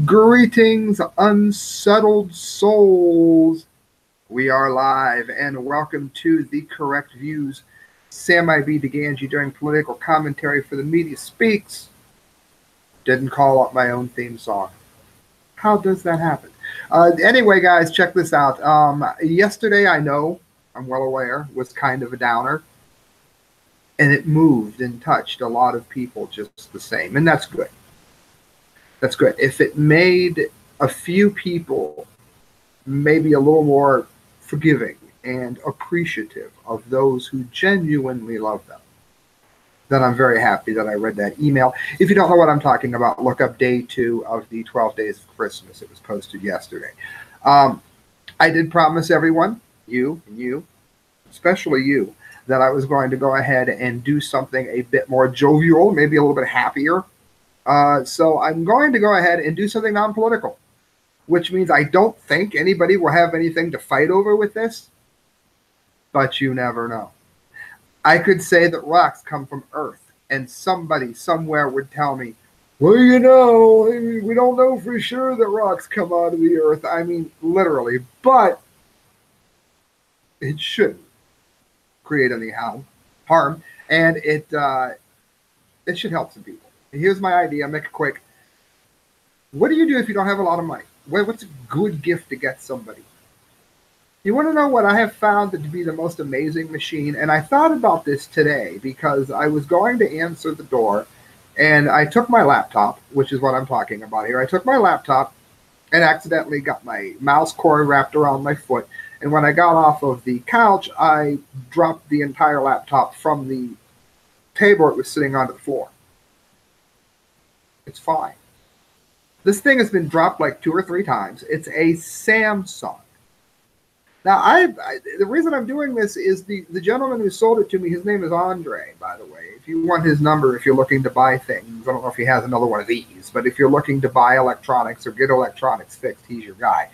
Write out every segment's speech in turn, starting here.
Greetings, unsettled souls. We are live and welcome to The Correct Views. Sam Di Gangi doing political commentary for the Media Speaks. Didn't call up my own theme song. How does that happen? Anyway, guys, check this out. Yesterday, I'm well aware, was kind of a downer. And it moved and touched a lot of people just the same. And that's good. That's good. If it made a few people maybe a little more forgiving and appreciative of those who genuinely love them, then I'm very happy that I read that email. If you don't know what I'm talking about, look up day 2 of the 12 Days of Christmas. It was posted yesterday. I did promise everyone, you, especially you, that I was going to go ahead and do something a bit more jovial, maybe a little bit happier. So I'm going to go ahead and do something non-political, which means I don't think anybody will have anything to fight over with this, but you never know. I could say that rocks come from Earth, and somebody somewhere would tell me, well, we don't know for sure that rocks come out of the Earth. I mean, literally, but it shouldn't create any harm, and it should help some people. And here's my idea. Make it quick. What do you do if you don't have a lot of money? What's a good gift to get somebody? You want to know what I have found to be the most amazing machine? And I thought about this today because I was going to answer the door, and I took my laptop, which is what I'm talking about here. I took my laptop and accidentally got my mouse cord wrapped around my foot. And when I got off of the couch, I dropped the entire laptop from the table it was sitting onto the floor. It's fine. This thing has been dropped like 2 or 3 times. It's a Samsung. Now, the reason I'm doing this is the gentleman who sold it to me, his name is Andre, by the way. If you want his number, if you're looking to buy things, I don't know if he has another one of these, but if you're looking to buy electronics or get electronics fixed, he's your guy.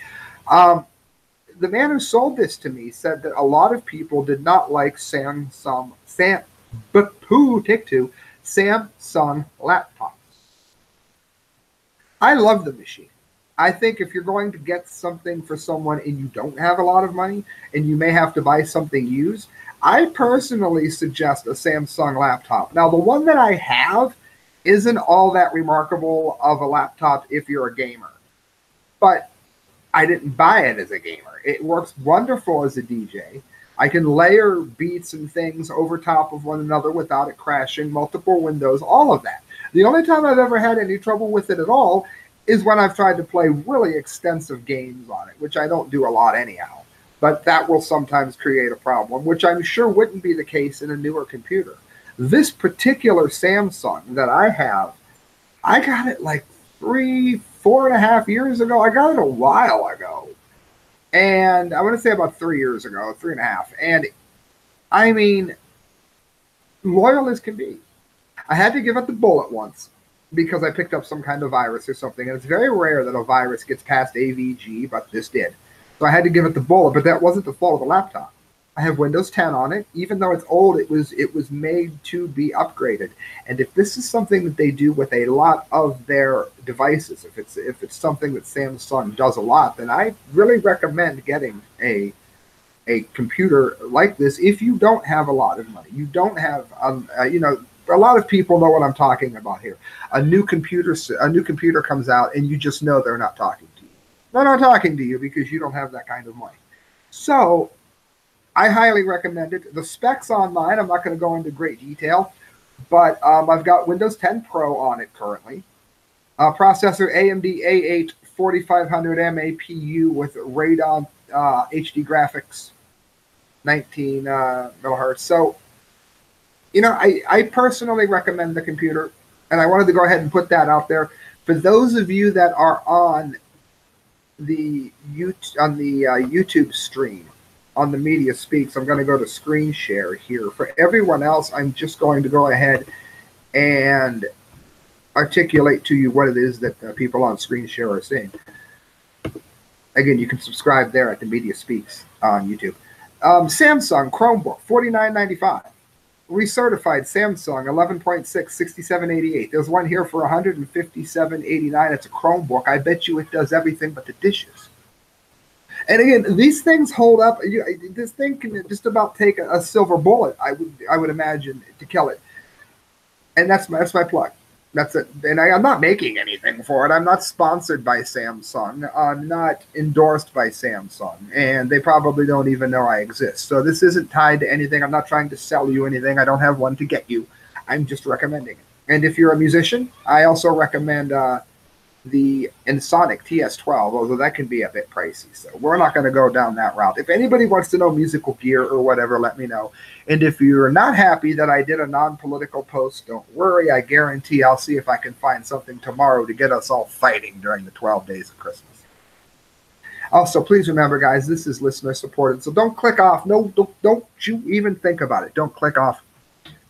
The man who sold this to me said that a lot of people did not like Samsung laptops. I love the machine. I think if you're going to get something for someone and you don't have a lot of money and you may have to buy something used, I personally suggest a Samsung laptop. Now, the one that I have isn't all that remarkable of a laptop if you're a gamer, but I didn't buy it as a gamer. It works wonderful as a DJ. I can layer beats and things over top of one another without it crashing, multiple windows, all of that. The only time I've ever had any trouble with it at all is when I've tried to play really extensive games on it, which I don't do a lot anyhow. But that will sometimes create a problem, which I'm sure wouldn't be the case in a newer computer. This particular Samsung that I have, I got it like 4.5 years ago. I got it a while ago. And I want to say about 3 years ago, 3.5. And I mean, loyal as can be. I had to give it the bullet once because I picked up some kind of virus or something. And it's very rare that a virus gets past AVG, but this did. So I had to give it the bullet, but that wasn't the fault of the laptop. I have Windows 10 on it. Even though it's old, it was made to be upgraded. And if this is something that they do with a lot of their devices, if it's something that Samsung does a lot, then I really recommend getting a computer like this if you don't have a lot of money. You don't have a lot of people know what I'm talking about here. A new computer comes out and you just know they're not talking to you. They're not talking to you because you don't have that kind of money. So I highly recommend it. The specs on mine, I'm not going to go into great detail, but I've got Windows 10 Pro on it currently. Processor AMD A8 4500 MAPU with Radeon HD graphics, 19 millihertz. So, I personally recommend the computer, and I wanted to go ahead and put that out there. For those of you that are on the YouTube stream, on the Media Speaks, I'm going to go to screen share here. For everyone else, I'm just going to go ahead and articulate to you what it is that people on screen share are seeing. Again, you can subscribe there at the Media Speaks on YouTube. Samsung Chromebook, $49.95. recertified Samsung 11.6 6788. There's one here for 157.89. It's a Chromebook. I bet you it does everything but the dishes. And again, these things hold up. This thing can just about take a silver bullet, I would imagine, to kill it. And that's my plug. That's it. And I'm not making anything for it. I'm not sponsored by Samsung. I'm not endorsed by Samsung. And they probably don't even know I exist. So this isn't tied to anything. I'm not trying to sell you anything. I don't have one to get you. I'm just recommending it. And if you're a musician, I also recommend the Ensoniq TS12, although that can be a bit pricey. So we're not going to go down that route. If anybody wants to know musical gear or whatever, let me know. And if you're not happy that I did a non-political post, don't worry. I guarantee I'll see if I can find something tomorrow to get us all fighting during the 12 days of Christmas. Also, please remember, guys, this is listener supported. So don't click off. No, don't you even think about it. Don't click off.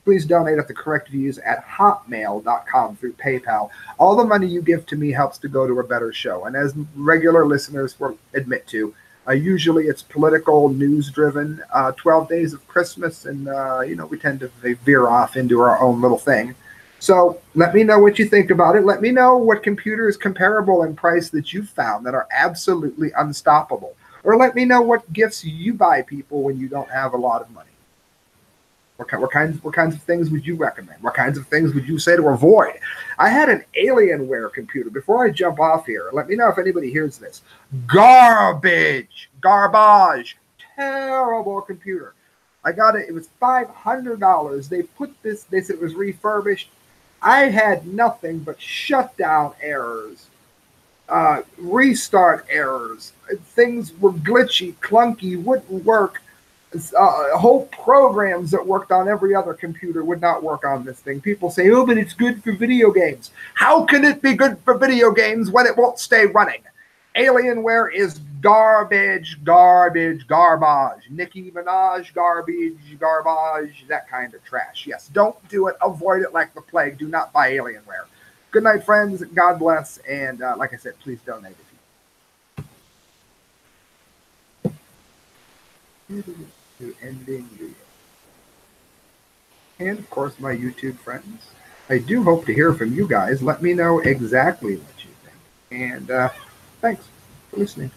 Please donate at the correct views at hotmail.com through PayPal. All the money you give to me helps to go to a better show. And as regular listeners will admit to, usually it's political, news-driven, 12 days of Christmas, and, we tend to veer off into our own little thing. So let me know what you think about it. Let me know what computers comparable in price that you've found that are absolutely unstoppable. Or let me know what gifts you buy people when you don't have a lot of money. What kinds of things would you recommend? What kinds of things would you say to avoid? I had an Alienware computer. Before I jump off here, let me know if anybody hears this. Garbage, terrible computer. I got it. It was $500. They put this. They said it was refurbished. I had nothing but shutdown errors, restart errors. Things were glitchy, clunky, wouldn't work. Whole programs that worked on every other computer would not work on this thing. People say, oh, but it's good for video games. How can it be good for video games when it won't stay running? Alienware is garbage. Nicki Minaj, garbage, that kind of trash. Yes, don't do it. Avoid it like the plague. Do not buy Alienware. Good night, friends. God bless. And like I said, please donate if you ending video. And of course, my YouTube friends. I do hope to hear from you guys. Let me know exactly what you think. And thanks for listening.